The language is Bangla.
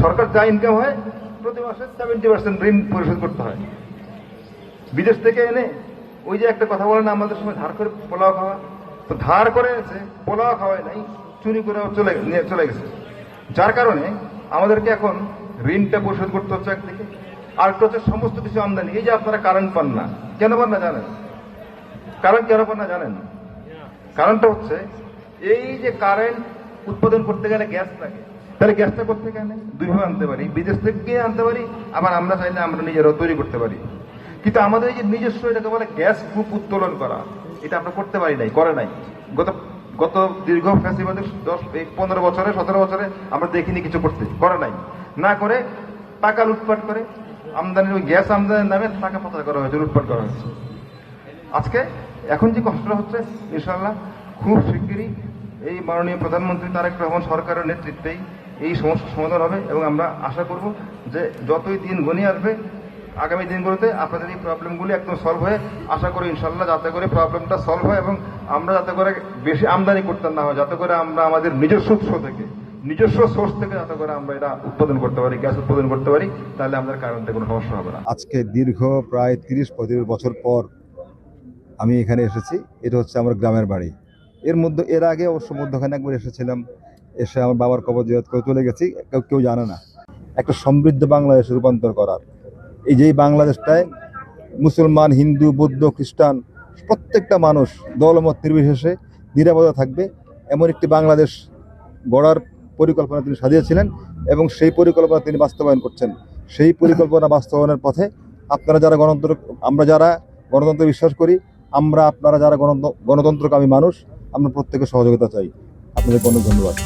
সরকার যা ইনকাম হয় প্রতি মাসে 70% ঋণ পরিশোধ করতে হয়। বিদেশ থেকে এনে ওই যে একটা কথা বলে না, আমাদের সময় ধার করে পোলাও খাওয়া, তো ধার করে এসে পোলাও খাওয়ায় নাই, চুরি করে চলে গেছে। যার কারণে আমাদেরকে এখন ঋণটা পরিশোধ করতে হচ্ছে একদিকে, আর একটা হচ্ছে সমস্ত কিছু আমদানি। এই যে আপনারা কারেন্ট পান না, কেন পান না জানেন? কারেন্ট কেন পান না জানেন? কারণটা হচ্ছে এই যে কারেন্ট উৎপাদন করতে গেলে গ্যাস লাগে, তাহলে গ্যাসটা করতে গেলে দুইভাবে আনতে পারি, বিদেশ থেকে আনতে পারি, আবার আমরা চাইলে আমরা নিজেরাও তৈরি করতে পারি। কিন্তু আমাদের এই যে নিজস্ব এটাকে বলে গ্যাস গ্রুপ উত্তোলন করা, এটা আমরা করতে পারি নাই, করে নাই। গত দীর্ঘ ফ্যাসিবাদের 15 বছরে 17 বছরে আমরা দেখিনি কিছু করতে, করে নাই। না করে টাকা লুটপাট করে আমদানির ওই গ্যাস আমদানির নামে টাকা পাচার করা হয়েছে, লুটপাট করা হয়েছে। আজকে এখন যে কষ্টটা হচ্ছে, ইনশাআল্লাহ খুব শিগগিরই এই মাননীয় প্রধানমন্ত্রী তারেক রহমান সরকারের নেতৃত্বেই এই সমস্যার সমাধান হবে, এবং আমরা আশা করব যে যতই দিন গণিয়ে আসবে আগামী দিনগুলোতে আপনাদের এই প্রবলেমগুলি একদম সলভ হয়ে, আশা করি ইনশাআল্লাহ যাতে করে প্রবলেমটা সলভ হয়, এবং আমরা যাতে করে বেশি আমদানি করতে না হয়, যাতে করে আমরা আমাদের নিজস্ব উৎস থেকে, নিজস্ব সোর্স থেকে যাতে করে আমরা এটা উৎপাদন করতে পারি, গ্যাস উৎপাদন করতে পারি, তাহলে আমাদের কারেন্টে কোনো সমস্যা হবে না। আজকে দীর্ঘ প্রায় 30-35 বছর পর আমি এখানে এসেছি। এটা হচ্ছে আমার গ্রামের বাড়ি। এর আগে অবশ্য মধ্যখানে একবার এসেছিলাম, এসে আমার বাবার কবর জিয়ারত করে চলে গেছি। কেউ জানে না একটা সমৃদ্ধ বাংলাদেশে রূপান্তর করার, এই যে বাংলাদেশটায় মুসলমান, হিন্দু, বৌদ্ধ, খ্রিস্টান প্রত্যেকটা মানুষ দলমত নির্বিশেষে নিরাপদে থাকবে এমন একটি বাংলাদেশ গড়ার পরিকল্পনা তিনি সাজিয়েছিলেন, এবং সেই পরিকল্পনা তিনি বাস্তবায়ন করছেন। সেই পরিকল্পনা বাস্তবায়নের পথে আমরা যারা গণতন্ত্রে বিশ্বাস করি, আপনারা যারা গণতন্ত্রকামী মানুষ, আমরা প্রত্যেকের সহযোগিতা চাই। আপনাদেরকে অনেক ধন্যবাদ।